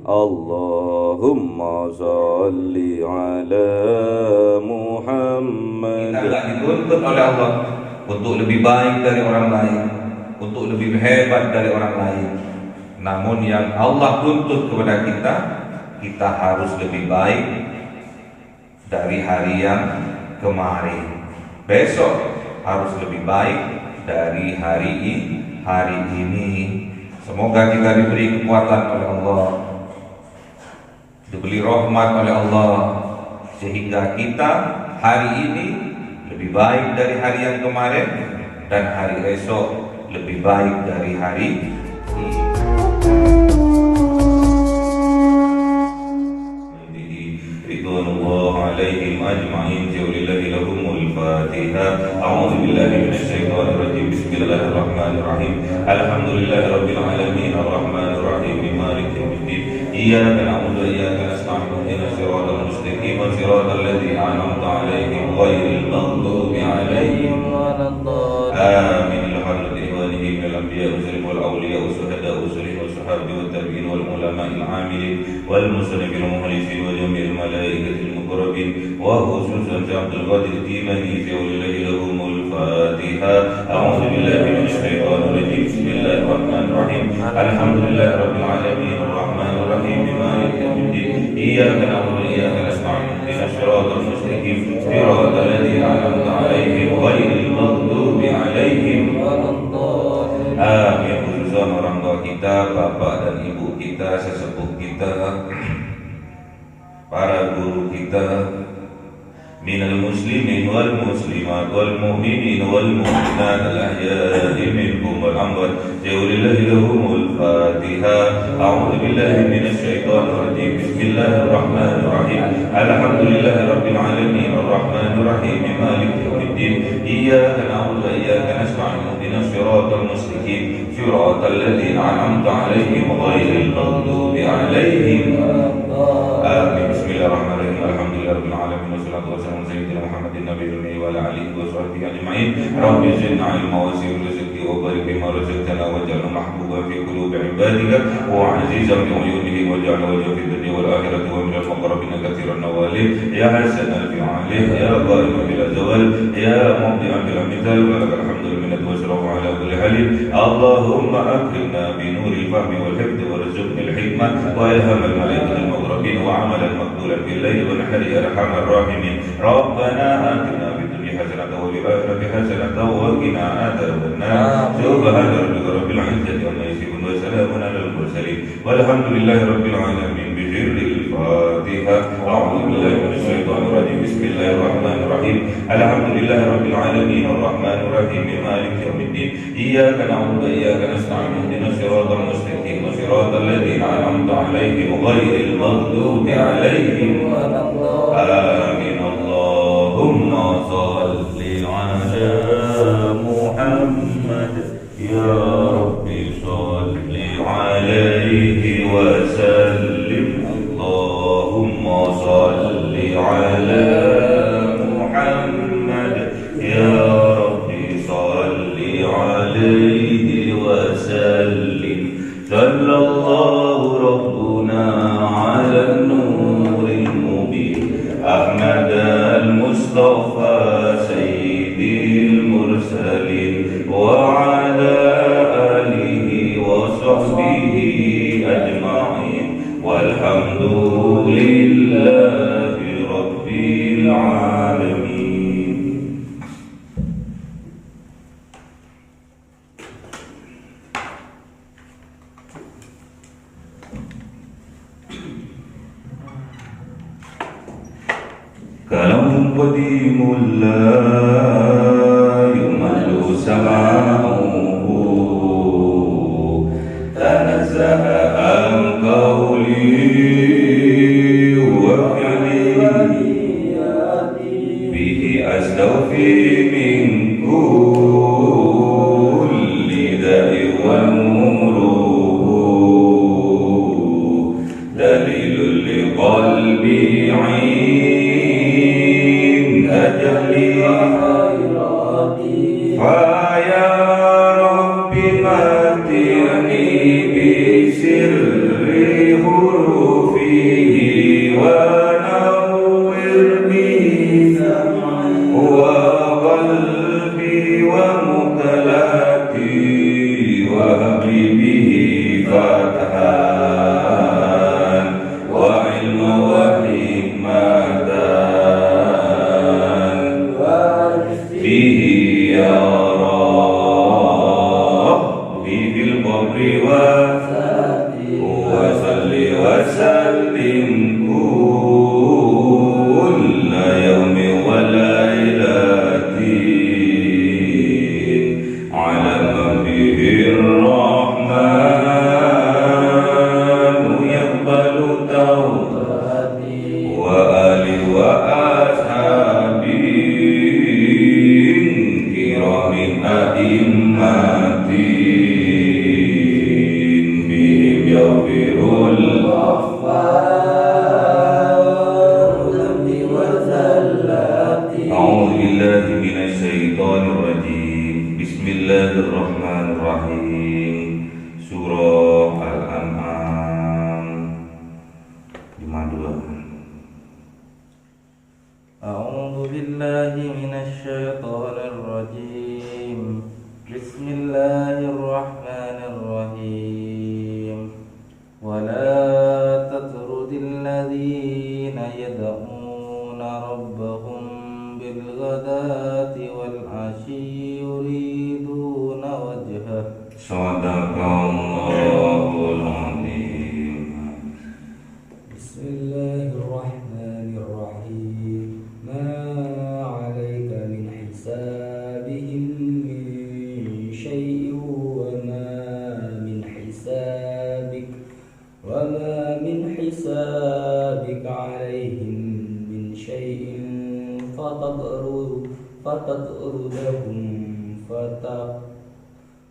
Allahumma sholli ala Muhammad. Kita nggak dituntut oleh Allah untuk lebih baik dari orang lain, untuk lebih hebat dari orang lain. Namun yang Allah tuntut kepada kita, kita harus lebih baik dari hari yang kemarin. Besok harus lebih baik dari hari ini. Semoga kita diberi kekuatan oleh Allah, diberi rahmat oleh Allah, sehingga kita hari ini lebih baik dari hari yang kemarin, dan hari esok lebih baik dari hari ini. Ridwanullah alaihim ajma'in. Jawlillahi lahumul Fatihah. A'udzu billahi minasy syaithanir rajim. Bismillahirrahmanirrahim. Alhamdulillahi rabbil alamin arrahmanir rahim maliki yaumiddin. Iyyaka na'budu wa iyyaka nasta'in. Ihdinas siratal mustaqim siratal ladzina an'amta 'alaihim ghairil maghdubi 'alaihim waladdallin. Amin. Alhamdulillahi من الأنبياء والرسل والأولياء والشهداء والصالحين والصحابة والتابعين والعلماء العاملين والمسلمين والمخلصين وجميع الملائكة المقربين وخصوصا عبد القادر الجيلاني في ولله لهم الفاتحة. أعوذ بالله من الشيطان الرجيم. بسم الله الرحمن الرحيم. الحمد لله رب العالمين الرحمن الرحيم مالك يوم الدين. إياك نعبد وإياك نستعين. اهدنا الصراط المستقيم صراط الذين أنعمت عليهم غير المغضوب عليهم. Amin. Khususnya orang tua kita, bapak dan ibu kita, sesepuh kita, para guru kita, minal muslimin wal muslimat wal mu'minin wal mu'minat al-ahya'i minhum wal amwat. Jawlillahi lahumul Fatihah. A'udzu billahi minasy syaithanir rajim. Bismillahirrahmanirrahim. Alhamdulillahi rabbil alamin arrahmanir rahim maliki yaumiddin. Iyyaka na'budu wa iyyaka nasta'in. Ihdinas siratal mustaqim siratal ladzina an'amta 'alaihim ghairil maghdubi 'alaihim. Amin. Bismillahirrahmanirrahim. Alhamdulillahirabbil alamin wassalatu wassalamu ala sayyidina Muhammadin nabiyil ummi wa ala alihi wa sahbihi ajma'in. Rabbi zidna ilma wa sir rizqi wa barik bima razaqtana waj'alna mahbuban fi qulubi ibadika wa 'azizan bi 'uyunihim waj'al wajhahu fid dunya wal akhirati wa minal muqarrabin katsiran nawalih ya hasanan fi 'alih ya ghaliban bil zawal ya mubdi'an bil mithal wa lakal hamdu minnatu wa syuruhu ala kulli halin. Allahumma akrimna bi nuril fahmi wal hifdhi warzuqna al hikmah wa ilhamal malaikatil muqarrabin wa 'amalan maqbulan bil laili wa nahari arhamar rahimin. Rabbana atina fid dunya hasanatan wa fil akhirati hasanatan wa qina adzaban nar. Subhana rabbika rabbil izzati amma yasifun wa salamun alal mursalin walhamdulillahi rabbil alamin. Bi dzikri Fatihah. A'udzu billahi minasy syaithanir rajim. Bismillahirrahmanirrahim. Alhamdulillahi rabbil alamin arrahmanir rahim maliki yaumiddin. Iyyaka na'budu wa iyyaka nasta'in. Ihdinas siratal mustaqim siratal ladzina an'amta 'alaihim ghairil maghdubi 'alaihim waladdallin. Amin. Allahumma shalli 'ala Muhammad ya Rabbi shalli 'alaihi wa sallim. Allahumma shalli 'ala Muhammad ya Rabbi shalli 'alaihi wa sallim. Sallallahu rabbuna 'ala nuril mubin Ahmad al-Mustafa sayyidil mursalin wa 'ala alihi wa sahbihi ajma'in walhamdulillahi rabbil alamin. Kalam qadimul la yumallu sama'uhu tanazzaha an qawli wa fi'li bihi astaghfi min kulli da'i wa nuruhu dalilul liqalbi 'inda jahli fa ya rabbi matirni bi sirri huru ونور به سمعي وقلبي ومقلتي وهب به فتحان وعلم وحكمة به يا ربي في القبر وصل وسلم كل يوم وليلة على نبيه الرحمن يقبل توبتي وآله وأصحابه كرام أئمة بهم يغفر أعوذ بالله من الشيطان الرجيم بسم الله الرحمن الرحيم Surah Al-An'am 52. أعوذ بالله من الشيطان الرجيم بسم الله الرحمن الرحيم ولا تطرد الذين يدعون ربهم بالغداة والعشي يريدون وجهه Sadaqallahul Azim. بسم الله الرحمن الرحيم ما عليك من حسابهم من شيء وما من حسابك عليهم من شيء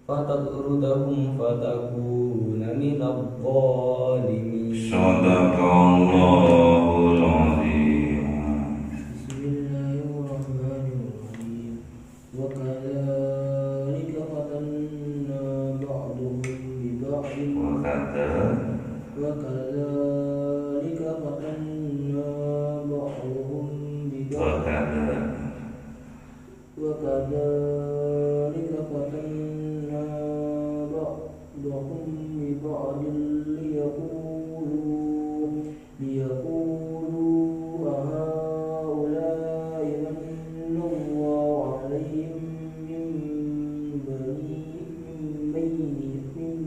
فتطردهم فتكون من الظالمين. Sadaqallahul Azim. بسم الله الرحمن الرحيم وكذلك فتنا بعضهم ببعض وكذلك فتنا بعضهم ببعض وكذلك فتنا بعضهم ببعض ليقولوا أهؤلاء من الله عليهم من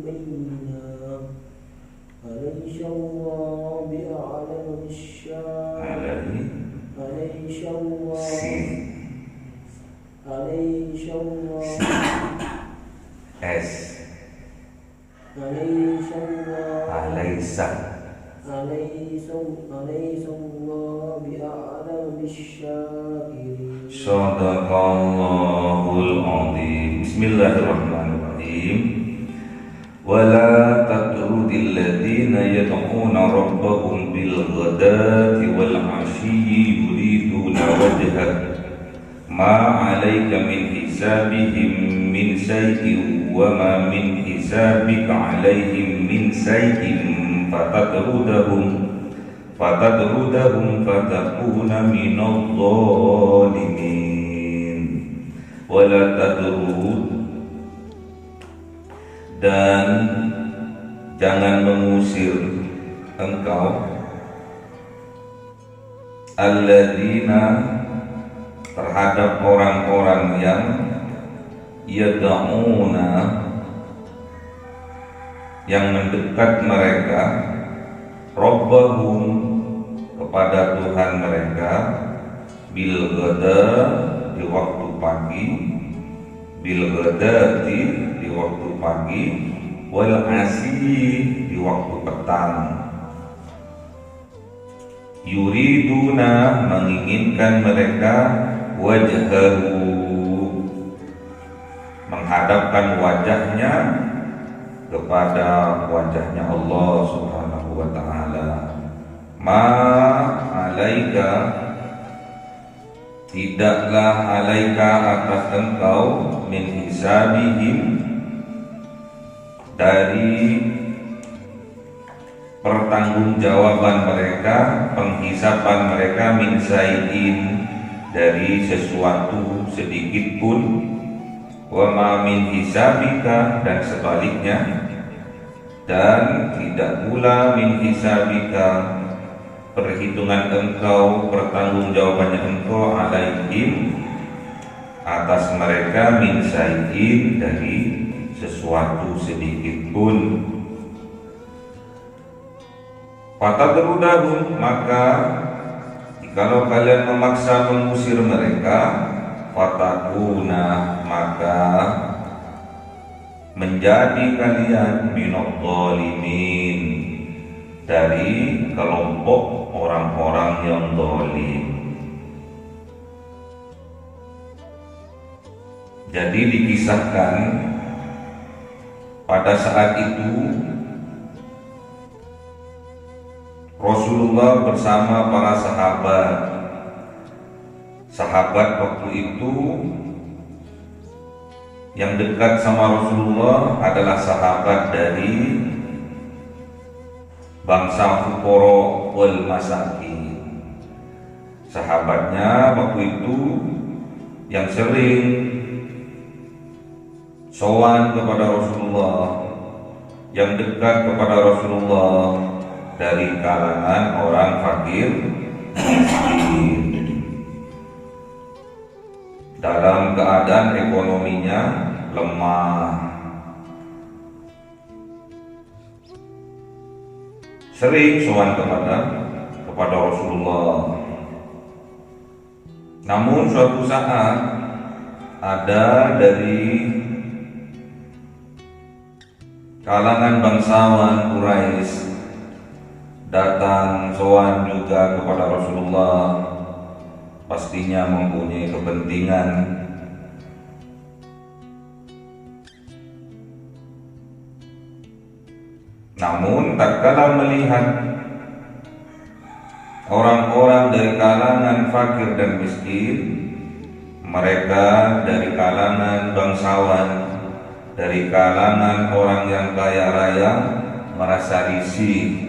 بيننا أليس الله بأعلم بالشاكرين أليس الله بأعلم بالشاكرين. Sadaqallahul Azim. Bismillahirrahmanirrahim. Wala tatrudil ladzina yad'una rabbahum bil ghadati wal 'ashiyyi yuriduna wajhah ma 'alaika min hisabihim min shay'in wa ma min hisabika 'alaihim min shay'in fatadrudahum fatakuna minadh dhalimin. Wala tadrud, dan jangan mengusir engkau alladzina, terhadap orang-orang yang yad'una, yang mendekat mereka, rabbahum, kepada Tuhan mereka, bil ghada, di waktu pagi, bil ghadati, di waktu pagi, wal asyi, di waktu petang. Yuriduna, menginginkan mereka, wajhahu, menghadapkan wajahnya kepada wajahnya Allah Subhanahu wa ta'ala. Ma alaika, tidaklah alaika atas engkau, min hisabihim, dari pertanggungjawaban mereka, penghisapan mereka min sayin, dari sesuatu sedikit pun, wa ma min hisabika, dan sebaliknya, dan tidak pula min hisabika, perhitungan engkau, pertanggungjawabannya engkau, alaihim, atas mereka, min sayin, dari sesuatu sedikit pun. Fatadrudahum, maka jikalau kalian memaksa mengusir mereka, fatakuna, maka menjadi kalian minadh dhalimin, dari kelompok orang-orang yang zalim. Jadi dikisahkan pada saat itu Rasulullah bersama para sahabat waktu itu yang dekat sama Rasulullah adalah sahabat dari bangsa fuqara wal masakin. Sahabatnya waktu itu yang sering sowan kepada Rasulullah, yang dekat kepada Rasulullah, dari kalangan orang fakir miskin, dalam keadaan ekonominya lemah, sering sowan kepada Rasulullah. Namun suatu saat ada dari kalangan bangsawan Quraisy datang sowan juga kepada Rasulullah, pastinya mempunyai kepentingan. Namun tatkala melihat orang-orang dari kalangan fakir dan miskin, mereka dari kalangan bangsawan, dari kalangan orang yang kaya raya, merasa risih,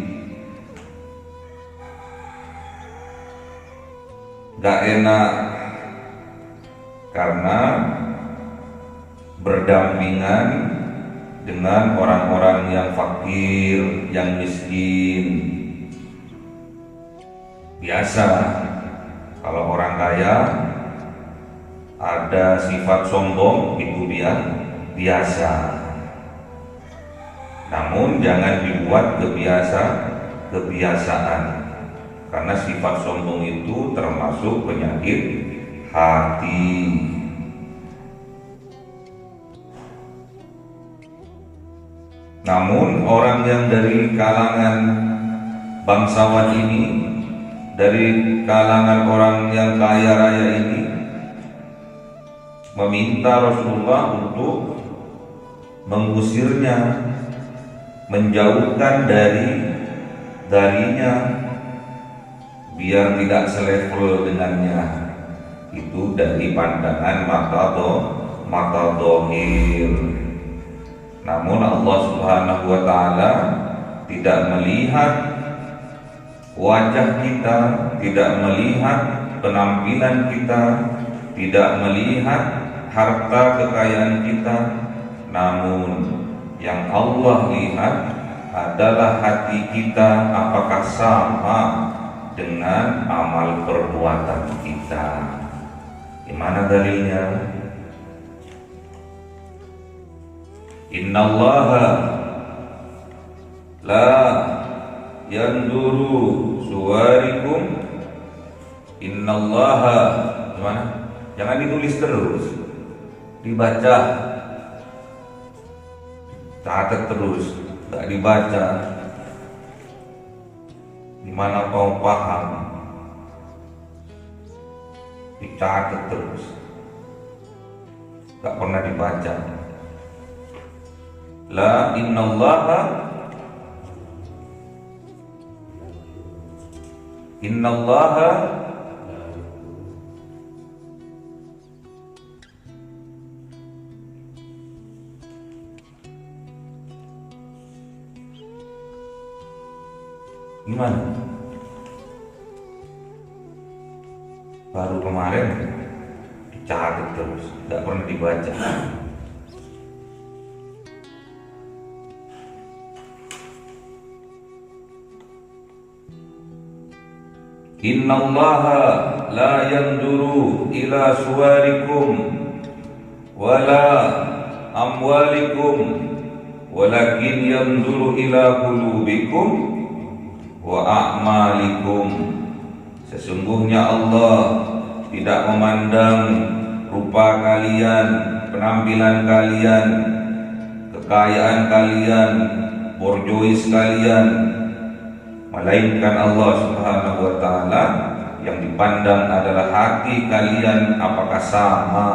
gak enak, karena berdampingan dengan orang-orang yang fakir, yang miskin. Biasa kalau orang kaya ada sifat sombong, itu biasa. Namun jangan dibuat kebiasaan, karena sifat sombong itu termasuk penyakit hati. Namun orang yang dari kalangan bangsawan ini, dari kalangan orang yang kaya raya ini, meminta Rasulullah untuk mengusirnya, menjauhkan darinya, biar tidak selevel dengannya. Itu dari pandangan mata dohir. Namun Allah Subhanahu wa ta'ala tidak melihat wajah kita, tidak melihat penampilan kita, tidak melihat harta kekayaan kita. Namun yang Allah lihat adalah hati kita, apakah sama dengan amal perbuatan kita. Gimana dalilnya? Innallaha la yanzuru suwarikum. Innallaha, gimana? Jangan ditulis terus, dibaca, catat terus, gak dibaca. Dimana kau paham, dicatat terus, gak pernah dibaca. La innallaha Gimana? Baru kemarin dicatat terus, nggak pernah dibaca. Innallaha la yanzuru ila suwarikum wala amwalikum walakin yanzuru ila qulubikum wa a'malikum. Sesungguhnya Allah tidak memandang rupa kalian, penampilan kalian, kekayaan kalian, borjois kalian, melainkan Allah Subhanahu wa taala yang dipandang adalah hati kalian, apakah sama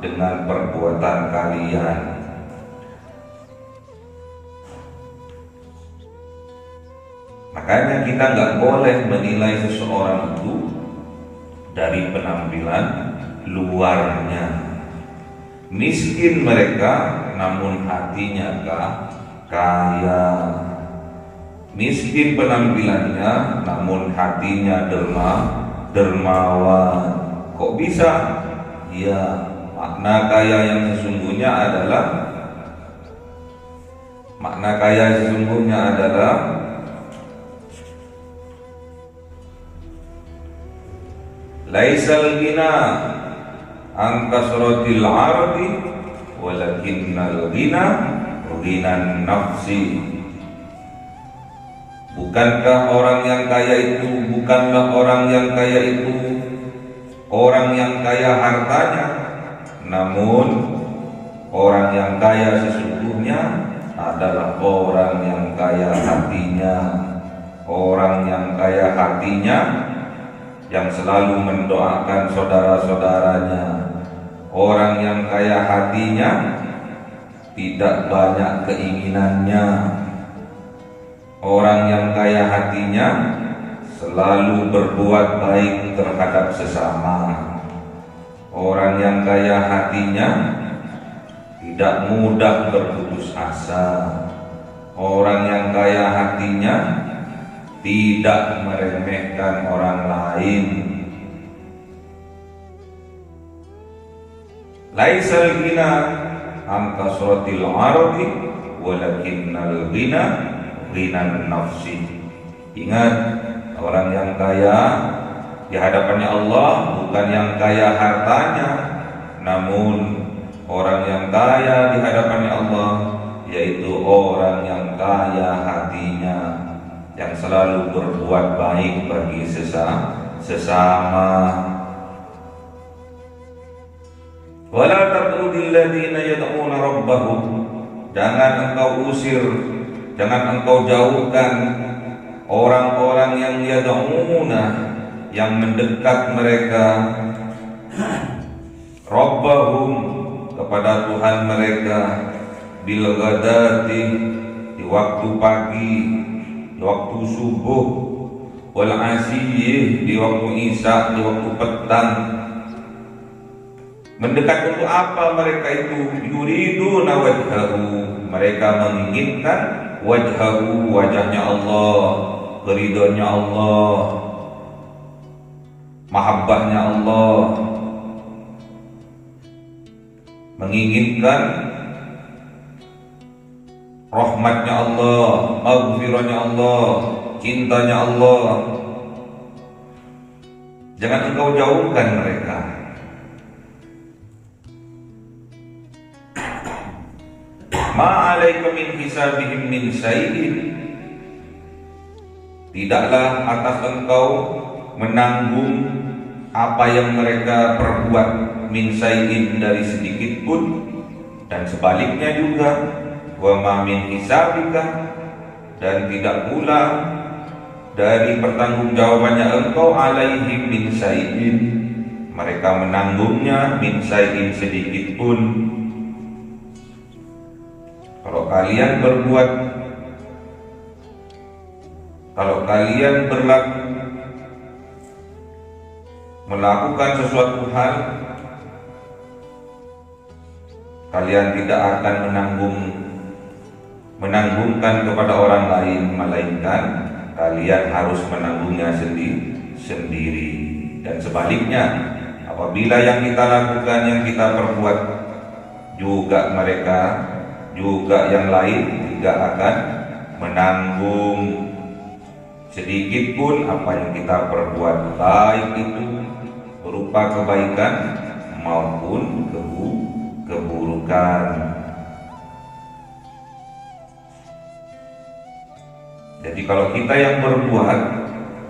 dengan perbuatan kalian. Makanya kita nggak boleh menilai seseorang itu dari penampilan luarnya. Miskin mereka, namun hatinya kaya. Miskin penampilannya, namun hatinya dermawan. Kok bisa? Ya, makna kaya yang sesungguhnya adalah laisal ghina an kasratil ardi walakinnal ghina ghinan nafsi. Bukankah orang yang kaya itu, orang yang kaya hartanya, namun orang yang kaya sesungguhnya adalah orang yang kaya hatinya. Orang yang kaya hatinya yang selalu mendoakan saudara-saudaranya. Orang yang kaya hatinya tidak banyak keinginannya. Orang yang kaya hatinya selalu berbuat baik terhadap sesama. Orang yang kaya hatinya tidak mudah berputus asa. Orang yang kaya hatinya tidak meremehkan orang lain. Laisal ghina an kasratil ardi walakinnal ghina ghinan nafsi. Ingat, orang yang kaya di hadapannya Allah bukan yang kaya hartanya, namun orang yang kaya di hadapannya Allah yaitu orang yang kaya hatinya, yang selalu berbuat baik bagi sesama. Wala taqudil ladzina yad'una rabbahum, jangan engkau usir, jangan engkau jauhkan orang-orang yang yad'una, yang mendekat mereka, rabbahum, kepada Tuhan mereka, bil ghadati, di waktu pagi, di waktu subuh, wal asiyih, di waktu isya, di waktu petang. Mendekat untuk apa mereka itu? Yuriduna wajhahu, mereka menginginkan wajhahu, wajahnya Allah, keridhoannya Allah, mahabbahnya Allah, menginginkan rahmatnya Allah, maghfirahnya Allah, cintanya Allah. Jangan engkau jauhkan mereka. Ma'alaika min hisabihim min syai'in, tidaklah atas engkau menanggung apa yang mereka perbuat, min syai'in, dari sedikit pun. Dan sebaliknya juga, wa ma min hisabika, dan tidak pula dari pertanggungjawabannya engkau, alaihim min syai'in, mereka menanggungnya, min syai'in, sedikit pun. Kalau kalian berlaku melakukan sesuatu hal, kalian tidak akan menanggungkan kepada orang lain, melainkan kalian harus menanggungnya sendiri. Dan sebaliknya, apabila yang kita lakukan, yang kita perbuat, juga mereka, juga yang lain tidak akan menanggung sedikit pun apa yang kita perbuat, baik itu berupa kebaikan maupun keburukan. Jadi kalau kita yang berbuat,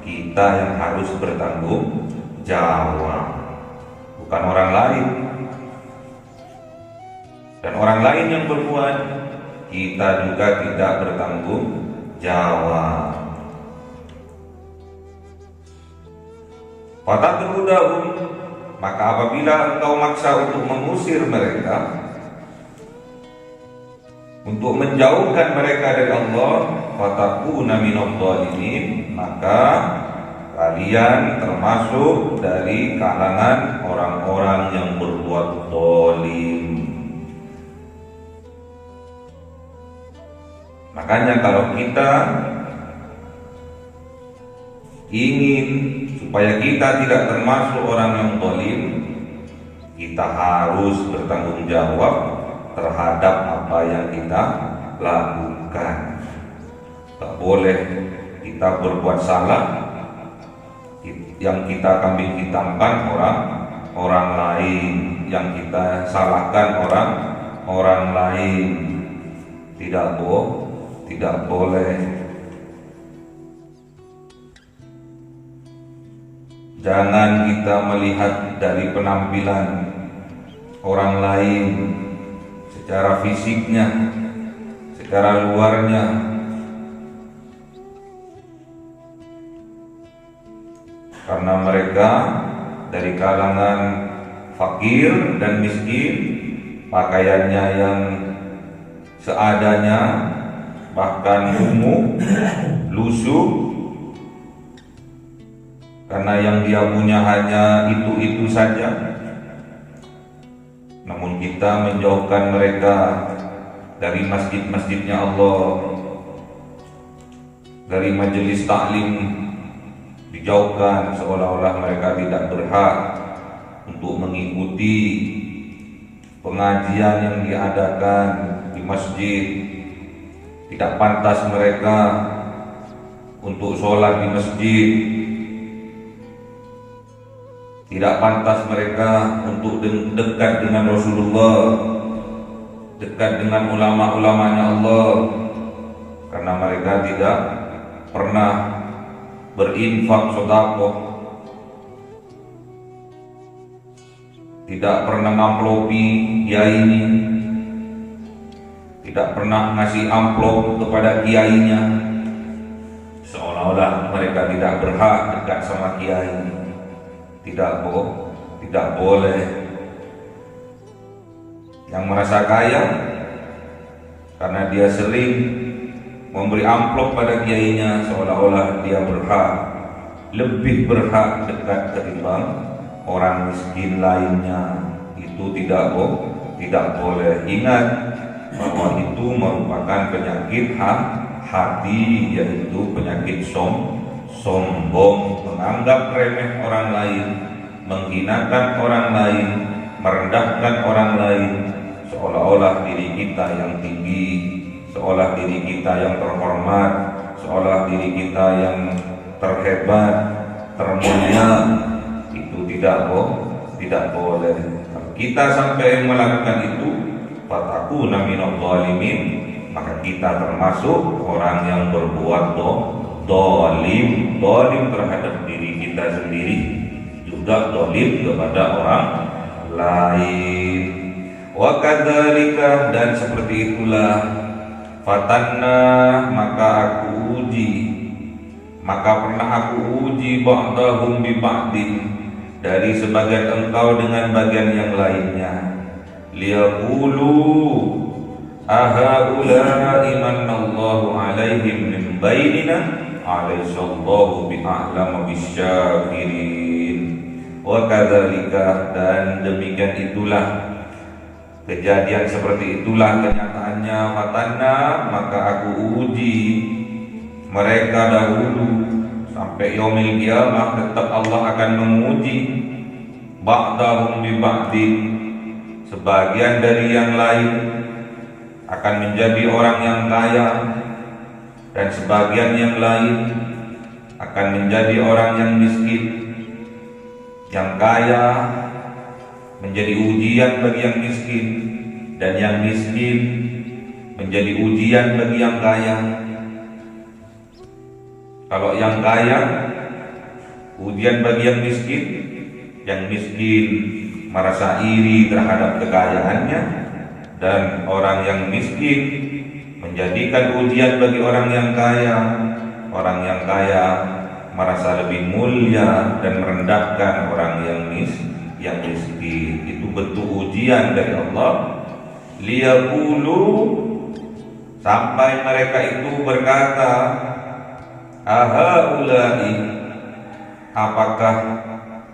kita yang harus bertanggung jawab, bukan orang lain. Dan orang lain yang berbuat, kita juga tidak bertanggung jawab. Fatatruddahum, maka apabila engkau maksa untuk mengusir mereka, untuk menjauhkan mereka dari Allah, fatakuna minadh dhalimin, maka kalian termasuk dari kalangan orang-orang yang berbuat zalim. Makanya kalau kita ingin supaya kita tidak termasuk orang yang zalim, kita harus bertanggung jawab terhadap apa yang kita lakukan. Tak boleh kita berbuat salah yang kita kambing hitamkan orang lain, yang kita salahkan orang lain. Tidak boleh. Jangan kita melihat dari penampilan orang lain, secara fisiknya, secara luarnya. Karena mereka dari kalangan fakir dan miskin, pakaiannya yang seadanya, bahkan kumuh, lusuh, karena yang dia punya hanya itu-itu saja. Namun kita menjauhkan mereka dari masjid-masjidnya Allah, dari majelis taklim dijauhkan, seolah-olah mereka tidak berhak untuk mengikuti pengajian yang diadakan di masjid. Tidak pantas mereka untuk sholat di masjid. Tidak pantas mereka untuk dekat dengan Rasulullah, dekat dengan ulama-ulamanya Allah, karena mereka tidak pernah berinfak sedekah, tidak pernah ngamplopi kiai ini, tidak pernah ngasih amplop kepada kiainya, seolah-olah mereka tidak berhak dekat sama kiai. Tidak boleh. Yang merasa kaya karena dia sering memberi amplop pada kiainya, seolah-olah dia lebih berhak dekat ketimbang orang miskin lainnya. Itu tidak boleh. Ingat bahwa itu merupakan penyakit hati, yaitu penyakit sombong, menganggap remeh orang lain, menghinakan orang lain, merendahkan orang lain, seolah-olah diri kita yang tinggi, seolah diri kita yang terhormat, seolah diri kita yang terhebat, termulia. Itu tidak boleh. Kita sampai melakukan itu, fatakuna minadh dhalimin, maka kita termasuk orang yang berbuat zalim terhadap diri kita sendiri, juga zalim kepada orang lain. Wa kadzalika, dan seperti itulah, fatanna, maka pernah aku uji ba'dahum bi ba'din, dari sebagian engkau dengan bagian yang lainnya, liyaqulu ahaula'i manallahu alaihim min bainina alaihissallahu bi'a'lama bisyakirin. Wa kadzalika, dan demikian itulah, kejadian seperti itulah kenyataannya, fatanna, maka aku uji, mereka dahulu sampai yaumil qiyamah tetap Allah akan menguji ba'dahum bi ba'din, sebagian dari yang lain akan menjadi orang yang kaya dan sebagian yang lain akan menjadi orang yang miskin. Yang kaya menjadi ujian bagi yang miskin, dan yang miskin menjadi ujian bagi yang kaya. Kalau yang kaya ujian bagi yang miskin merasa iri terhadap kekayaannya, dan orang yang miskin menjadikan ujian bagi orang yang kaya. Orang yang kaya merasa lebih mulia dan merendahkan orang yang miskin. Itu bentuk ujian dari Allah. Liyaqulu, sampai mereka itu berkata, ahaulai, apakah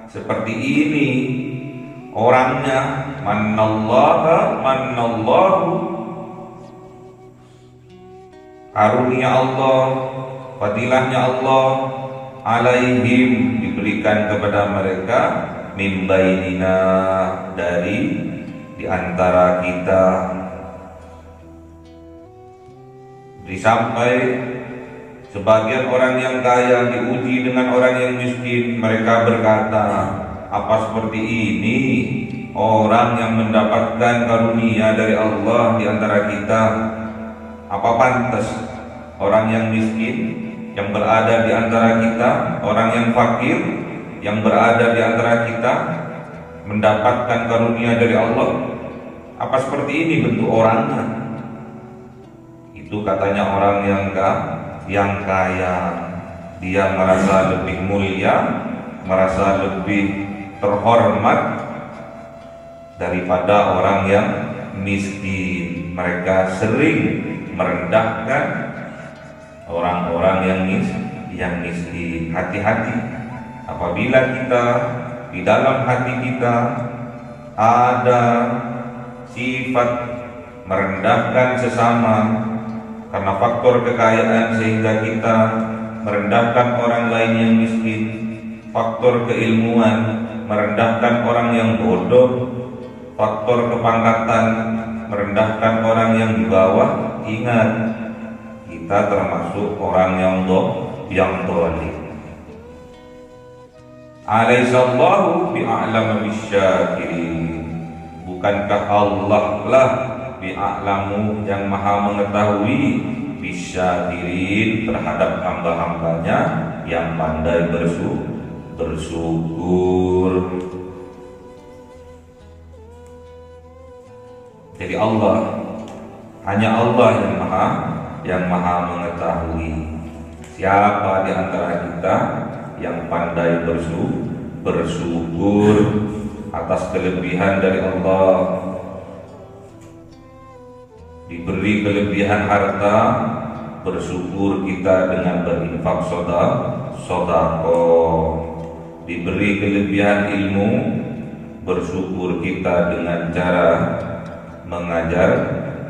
seperti ini orangnya? Mannallahu, karunia Allah, fadilahnya Allah, alaihim, diberikan kepada mereka, min bainina, dari di antara kita. Sampai sebagian orang yang kaya diuji dengan orang yang miskin, mereka berkata, apa seperti ini orang yang mendapatkan karunia dari Allah di antara kita? Apa pantas orang yang miskin yang berada di antara kita, orang yang fakir yang berada di antara kita, mendapatkan karunia dari Allah? Apa seperti ini bentuk orangnya? Itu katanya orang yang kaya. Dia merasa lebih mulia, merasa lebih terhormat daripada orang yang miskin. Mereka sering merendahkan orang-orang yang miskin. Hati-hati apabila kita di dalam hati kita ada sifat merendahkan sesama karena faktor kekayaan, sehingga kita merendahkan orang lain yang miskin. Faktor keilmuan, merendahkan orang yang bodoh. Faktor kepangkatan, merendahkan orang yang di bawah. Ingat, kita termasuk orang yang zalim. Alaihissallahu bi'a'lamu bisyakirin. Bukankah Allah lah bi'a'lamu, yang maha mengetahui, bisyakirin, terhadap hamba-hambanya yang pandai bersyukur. Jadi hanya Allah yang maha mengetahui siapa di antara kita yang pandai bersyukur atas kelebihan dari Allah. Diberi kelebihan harta, bersyukur kita dengan berinfak sedekah. Diberi kelebihan ilmu, bersyukur kita dengan cara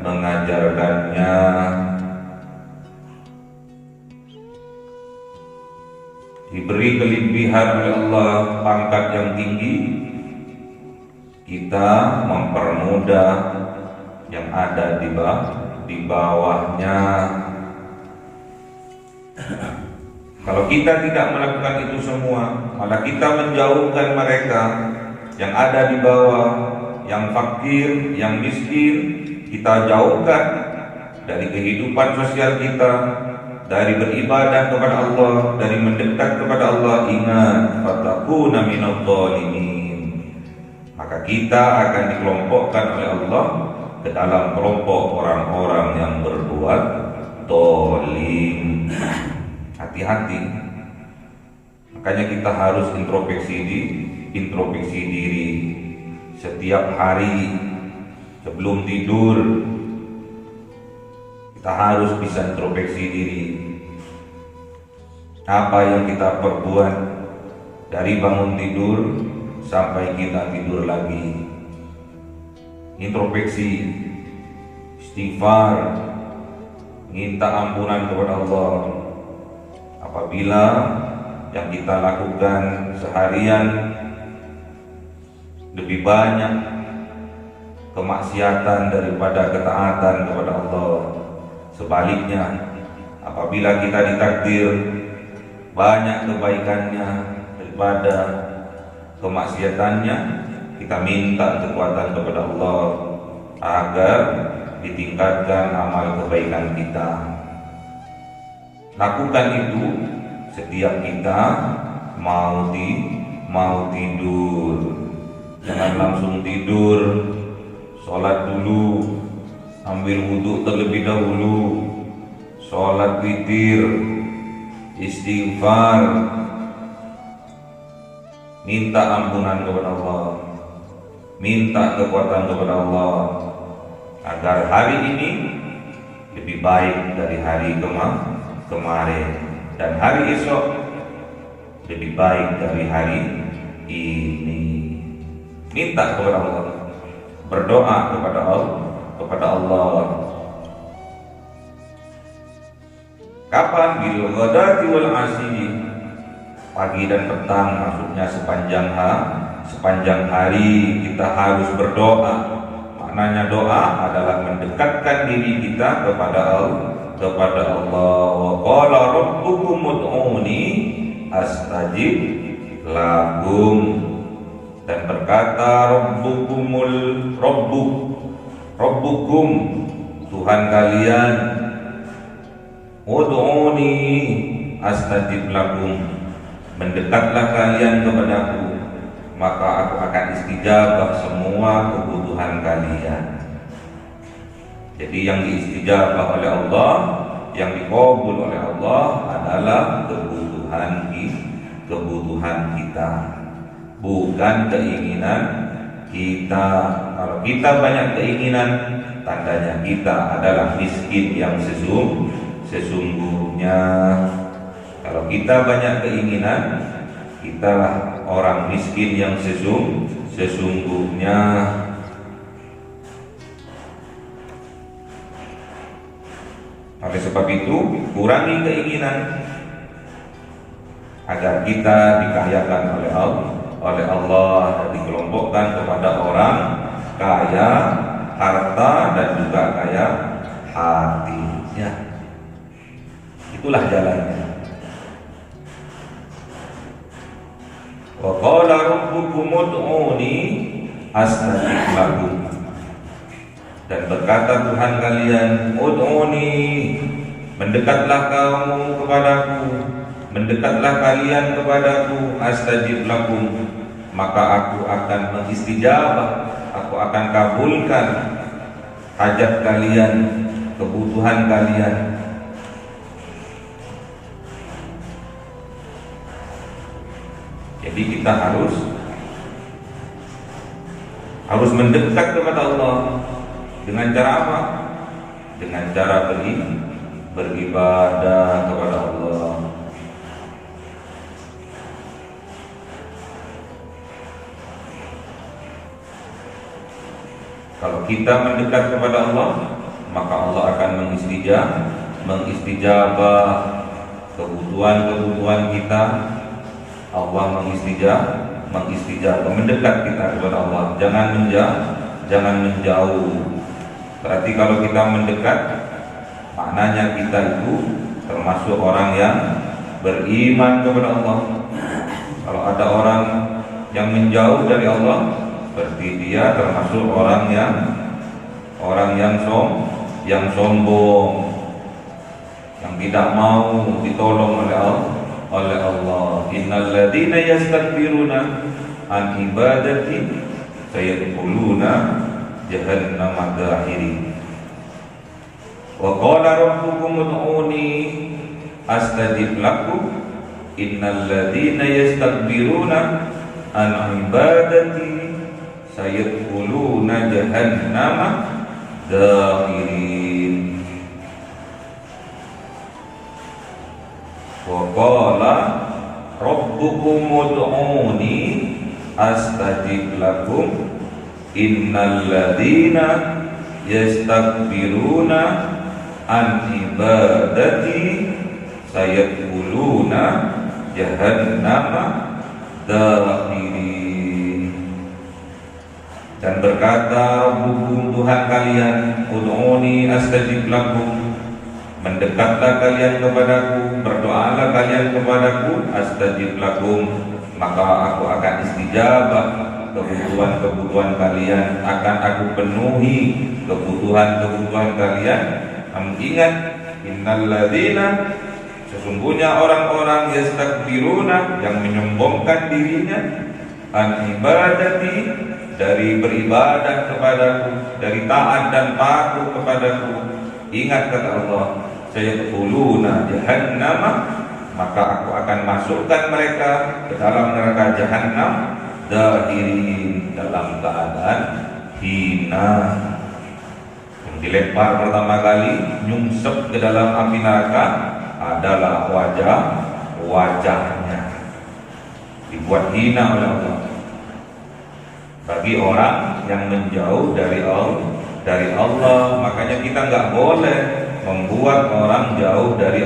mengajarkannya. Diberi kelebihan oleh Allah pangkat yang tinggi, kita mempermudah yang ada di bawahnya. Kalau kita tidak melakukan itu semua, malah kita menjauhkan mereka yang ada di bawah, yang fakir, yang miskin, kita jauhkan dari kehidupan sosial kita, dari beribadah kepada Allah, dari mendekat kepada Allah. Ingat, fatakuna minadh dhalimin, maka kita akan dikelompokkan oleh Allah ke dalam kelompok orang-orang yang berbuat zalim. Hati-hati. Makanya kita harus introspeksi diri setiap hari sebelum tidur. Kita harus bisa introspeksi diri. Apa yang kita perbuat dari bangun tidur sampai kita tidur lagi. Introspeksi, istighfar, minta ampunan kepada Allah. apabila yang kita lakukan seharian lebih banyak kemaksiatan daripada ketaatan kepada Allah. Sebaliknya, apabila kita ditakdir banyak kebaikannya daripada kemaksiatannya, kita minta kekuatan kepada Allah agar ditingkatkan amal kebaikan kita. Lakukan itu setiap kita mau tidur. Jangan langsung tidur, sholat dulu, ambil wudhu terlebih dahulu, sholat witir, istighfar, minta ampunan kepada Allah, minta kekuatan kepada Allah agar hari ini lebih baik dari hari kemarin, dan hari esok lebih baik dari hari ini. Minta kepada Allah, berdoa kepada Allah. Kapan? Bil ghadati wal asyi, pagi dan petang, maksudnya sepanjang hari kita harus berdoa. Maknanya doa adalah mendekatkan diri kita kepada Allah. Wa qala rabbukum ud'uni astajib lakum, dan berkata Rabbukum Tuhan kalian, ud'uni astajib lakum, mendekatlah kalian kepadaku, maka aku akan istijabah semua kebutuhan kalian. Jadi yang diistijabah oleh Allah, yang dikabul oleh Allah adalah kebutuhan kita, bukan keinginan kita. Kalau kita banyak keinginan, tandanya kita adalah miskin yang sesungguhnya. Kalau kita banyak keinginan, kitalah orang miskin yang sesungguhnya. Oleh sebab itu, kurangi keinginan agar kita dikayakan oleh Allah dan dikelompokkan kepada orang kaya harta dan juga kaya hati. Ya, itulah jalannya. Wa qala rabbukum ud'uni astajib lakum, dan berkata Tuhan kalian, ud'uni, mendekatlah kamu kepadaku, mendekatlah kalian kepadaku, astajib lakum, maka aku akan mengistijabah, aku akan kabulkan hajat kalian, kebutuhan kalian. Jadi kita harus mendekat kepada Allah. Dengan cara apa? Dengan cara beribadah kepada Allah. Kalau kita mendekat kepada Allah, maka Allah akan mengistijabah kebutuhan kita. Allah mengistijabah, mendekat kita kepada Allah. Jangan menjauh. Berarti kalau kita mendekat, maknanya kita itu termasuk orang yang beriman kepada Allah. Kalau ada orang yang menjauh dari Allah, berarti dia termasuk orang yang sombong, yang tidak mau ditolong oleh Allah. Innal ladzina yastakbiruna an ibadati sayadkhuluna jahannama dakhirin. Wa qala rabbukum ud'uni astajib lakum innal ladzina yastakbiruna an ibadati sayadkhuluna jahannama dakhirin. Wa qala rabbukum ud'uni astajib lakum innal ladzina yastakbiruna an ibadati sayadkhuluna jahannama dakhirin. Dan berkata Rabbukum, Tuhan kalian, ud'uni astajib lakum, mendekatlah kalian kepadaku, berdoalah kalian kepadaku, astajib lakum, maka aku akan istijabah kebutuhan-kebutuhan kalian, akan aku penuhi kebutuhan-kebutuhan kalian. Namun ingat, innalladzina, sesungguhnya orang-orang yastakbiruna, yang menyombongkan dirinya, an ibadati, dari beribadah kepadaku, dari taat dan patuh kepadaku. Ingat kata Allah, sayadkhuluna jahannama, maka aku akan masukkan mereka ke dalam neraka jahannam dakhirin, dalam keadaan hina. Yang dilempar pertama kali, nyungsep ke dalam api neraka adalah wajahnya, dibuat hina oleh Allah. Bagi orang yang menjauh dari Allah, makanya kita nggak boleh membuat orang jauh dari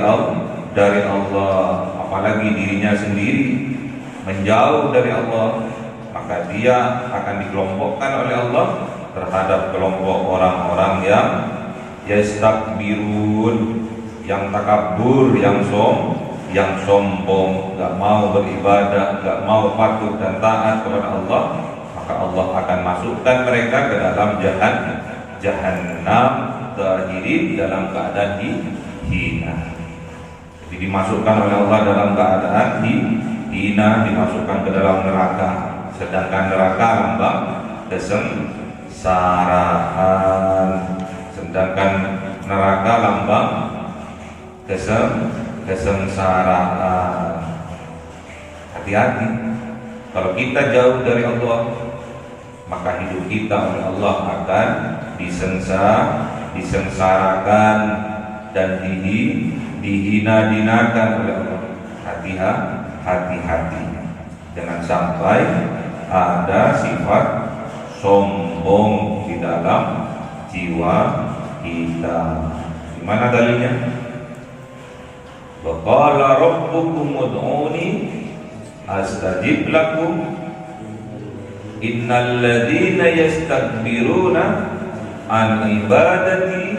Allah, apalagi dirinya sendiri menjauh dari Allah, maka dia akan dikelompokkan oleh Allah terhadap kelompok orang-orang yang yastakbirun, yang takabur, yang sombong, nggak mau beribadah, nggak mau patuh dan taat kepada Allah. Maka Allah akan masukkan mereka ke dalam jahannam dakhirin, dalam keadaan hina. Jadi dimasukkan oleh Allah dalam keadaan hina, dimasukkan ke dalam neraka. Sedangkan neraka lambang kesengsaraan. Sedangkan neraka lambang kesengsaraan. Hati-hati, kalau kita jauh dari Allah, maka hidup kita oleh Allah akan disengsarakan dan dihina-dinakan oleh Allah. Hati-hati, jangan sampai ada sifat sombong di dalam jiwa kita. Di mana dalilnya? Wa qala rabbukum ud'uni astajib lakum innal ladzina yastakbiruna an ibadati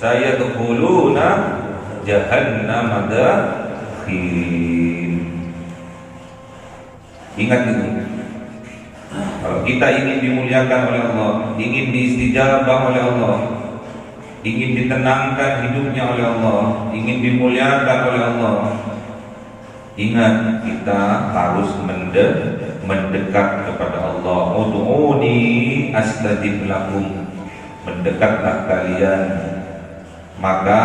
sayadkhuluna jahannama dakhirin. Ingat itu. Kalau kita ingin dimuliakan oleh Allah, ingin diistijabah oleh Allah, ingin ditenangkan hidupnya oleh Allah, ingin dimuliakan oleh Allah, ingat kita harus mendekat kepada Allah. Ud'uni astajib lakum, mendekatlah kalian, maka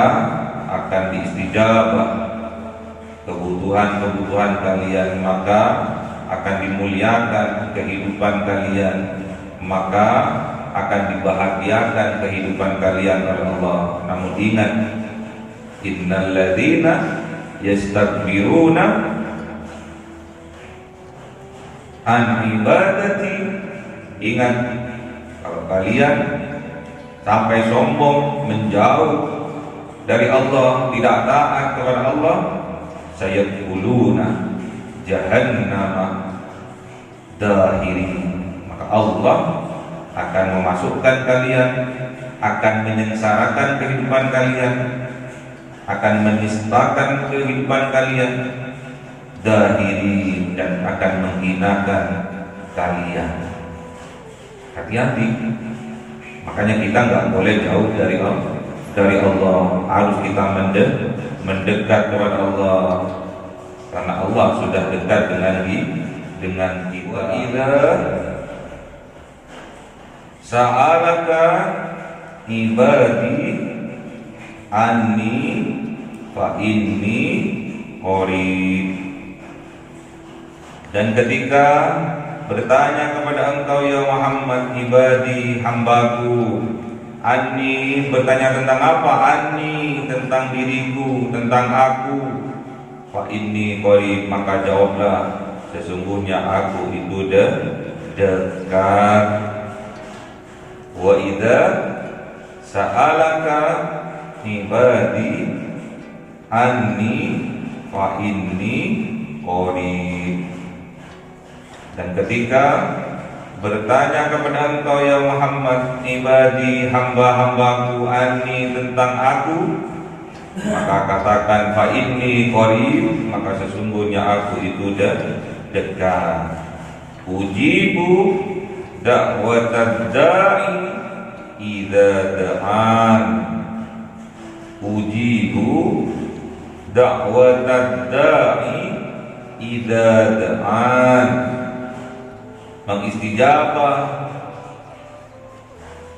akan diistijabah kebutuhan-kebutuhan kalian, maka akan dimuliakan kehidupan kalian, maka akan dibahagiakan kehidupan kalian oleh Allah. Namun ingat, innal ladzina yastakbiruna an ibadati, ingat, kalau kalian sampai sombong, menjauh dari Allah, tidak taat kepada Allah, sayadkhuluna jahannama dakhirin, maka Allah akan memasukkan kalian, akan menyengsarakan kehidupan kalian, akan menistakan kehidupan kalian, dakhirin, dan akan menghinakan kalian. Hati-hati, makanya kita nggak boleh jauh dari Allah, harus kita mendekat kepada Allah, karena Allah sudah dekat dengan kita. Idza sa'alaka ibadi anni fa inni qarib, dan ketika bertanya kepada engkau ya Muhammad, ibadi, hambaku, anni, bertanya tentang apa? Anni, tentang diriku, tentang aku. Fa inni qarib, maka jawablah, sesungguhnya aku itu dekat. Wa idza sa'alaka ibadi anni fa inni qarib. Dan ketika bertanya kepada engkau ya Muhammad, ibadi hamba-hambaku anni tentang aku, maka katakan fa inni qarib, maka sesungguhnya aku itu dekat. Ujibu da'watad da'i idza da'an. Ujibu da'watad da'i idza da'an. Mengistijabah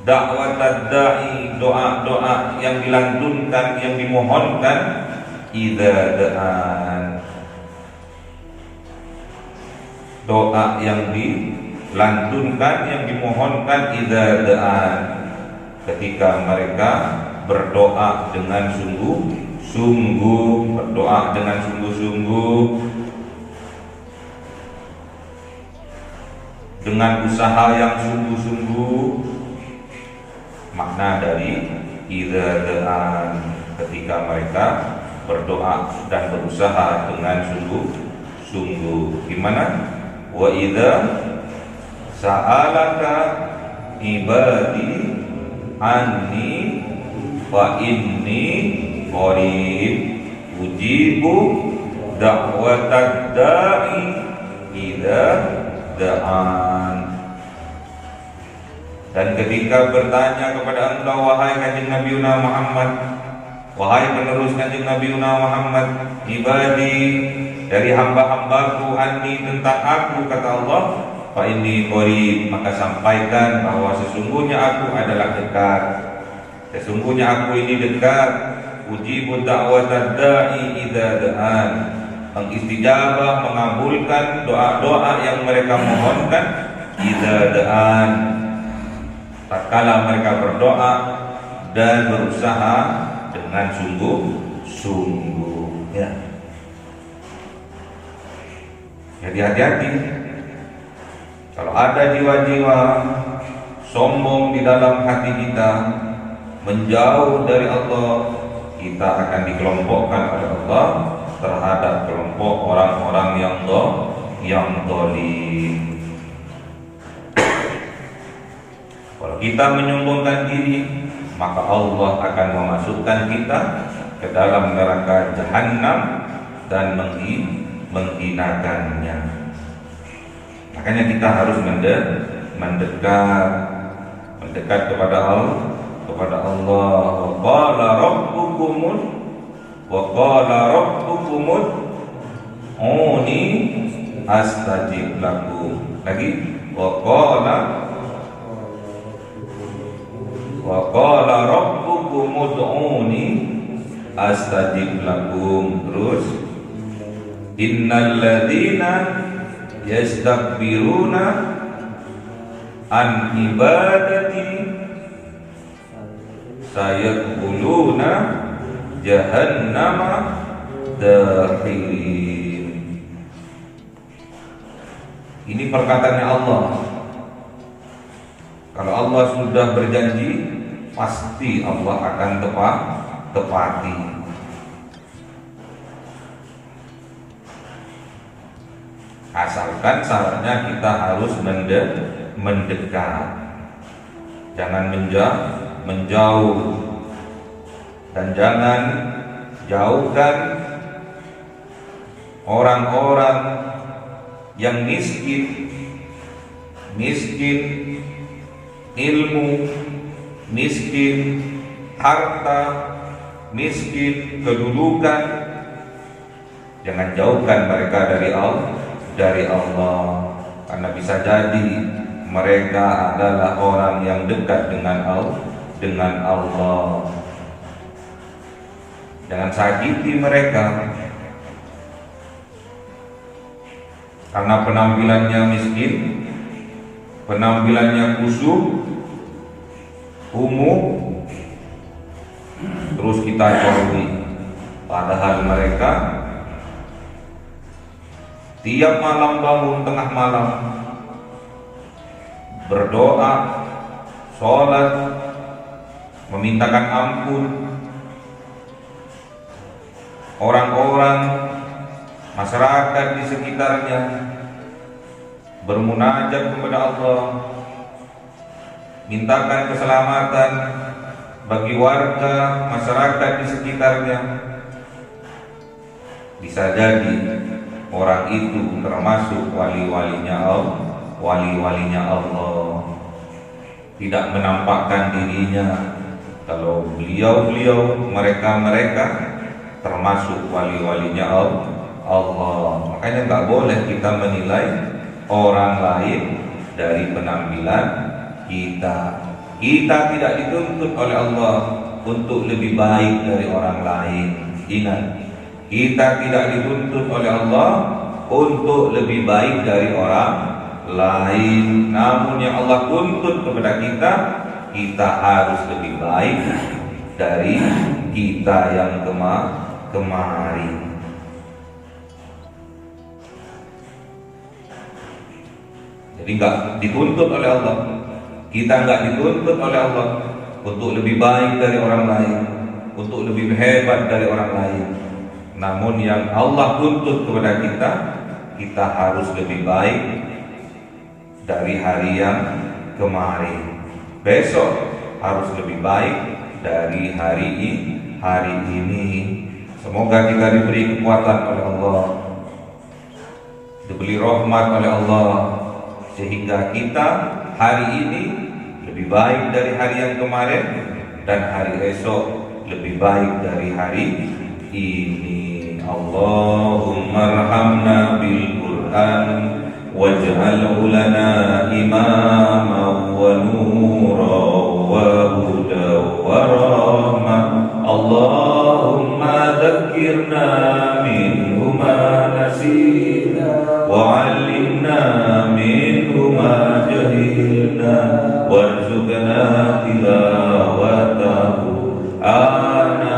da'watad da'i, doa-doa yang dilantunkan, yang dimohonkan, idza da'an, doa yang dilantunkan, yang dimohonkan, idza da'an, ketika mereka berdoa dengan sungguh-sungguh, berdoa dengan sungguh-sungguh, dengan usaha yang sungguh-sungguh. Makna dari idza da'an, ketika mereka berdoa dan berusaha dengan sungguh-sungguh. Gimana? Wa idza sa'alaka ibadi anni fa inni qarib ujibu da'watad da'i idza da'an. Dan ketika bertanya kepada engkau wahai kanjeng Nabi Muhammad, wahai penerus kanjeng Nabi Muhammad, ibadi dari hamba-hambaku anni tentang aku, kata Allah, fa inni qarib, maka sampaikan bahwa sesungguhnya aku adalah dekat. Sesungguhnya aku ini dekat. Ujibu da'watad da'i idza da'an, mengistijabah, mengabulkan doa-doa yang mereka mohonkan, idza da'an, tatkala mereka berdoa dan berusaha dengan sungguh-sungguh. Ya. Jadi hati-hati. Kalau ada jiwa-jiwa sombong di dalam hati kita, menjauh dari Allah, kita akan dikelompokkan oleh Allah terhadap kelompok orang-orang yang zalim. Kalau kita menyombongkan diri, maka Allah akan memasukkan kita ke dalam neraka Jahannam dan menghinakannya. Makanya kita harus mendekat kepada Allah. Wa qala rabbukumud uni astajib lakum. Lagi wa qala rabbukum ud'uni astajib lakum. Terus innal ladzina yastakbiruna an ibadati sayadkhuluna jahannama dakhirin. Ini perkataannya Allah. Kalau Allah sudah berjanji, pasti Allah akan tepati. Asalkan syaratnya kita harus mendekat, jangan menjauh, dan jangan jauhkan orang-orang yang miskin ilmu, miskin harta, miskin kedudukan. Jangan jauhkan mereka dari Allah, karena bisa jadi mereka adalah orang yang dekat dengan Allah. Jangan sakiti mereka karena penampilannya miskin, penampilannya khusyuk, terus kita jauhi. Padahal mereka tiap malam bangun tengah malam, berdoa, sholat, memintakan ampun, orang-orang masyarakat di sekitarnya bermunajat kepada Allah, mintakan keselamatan bagi warga masyarakat di sekitarnya, bisa jadi orang itu termasuk wali-walinya Allah, tidak menampakkan dirinya kalau beliau mereka termasuk wali-walinya Allah. Makanya nggak boleh kita menilai orang lain dari penampilan kita. Kita tidak dituntut oleh Allah untuk lebih baik dari orang lain. Ingat, kita tidak dituntut oleh Allah untuk lebih baik dari orang lain. Namun yang Allah tuntut kepada kita, kita harus lebih baik dari kita yang kemarin. Jadi nggak dituntut oleh Allah, kita nggak dituntut oleh Allah untuk lebih baik dari orang lain, untuk lebih hebat dari orang lain. Namun yang Allah tuntut kepada kita, kita harus lebih baik dari hari yang kemarin. Besok harus lebih baik dari hari ini. Semoga kita diberi kekuatan oleh Allah, diberi rahmat oleh Allah, sehingga kita hari ini lebih baik dari hari yang kemarin, dan hari esok lebih baik dari hari ini. Allahumma arhamna bil Qur'an waj'alhu lana imaman wa nuran wa hudan wa rahmah. Allahumma dhakkirna minhu ma nasina wa 'allimna minhu ma jahilna warzuqna tilawatahu ana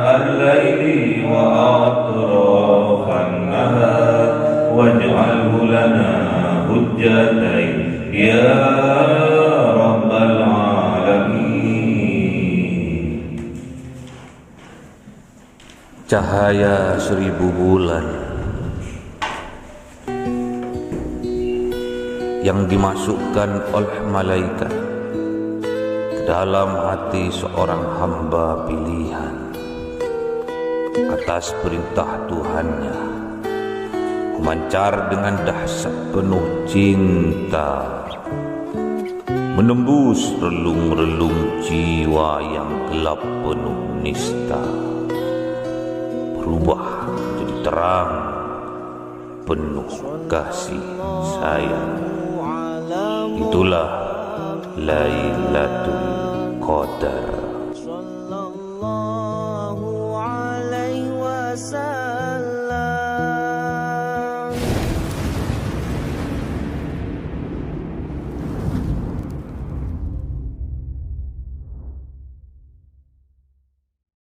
al-laili wa atrafan nahar waj'alhu lana hujjatain ya rabbal alamin. Cahaya 1000 bulan yang dimasukkan oleh malaikat ke dalam hati seorang hamba pilihan atas perintah Tuhannya, memancar dengan dahsyat penuh cinta, menembus relung-relung jiwa yang gelap penuh nista, berubah menjadi terang penuh kasih sayang. Itulah Lailatul Qadar. Sallallahu alaihi wasallam.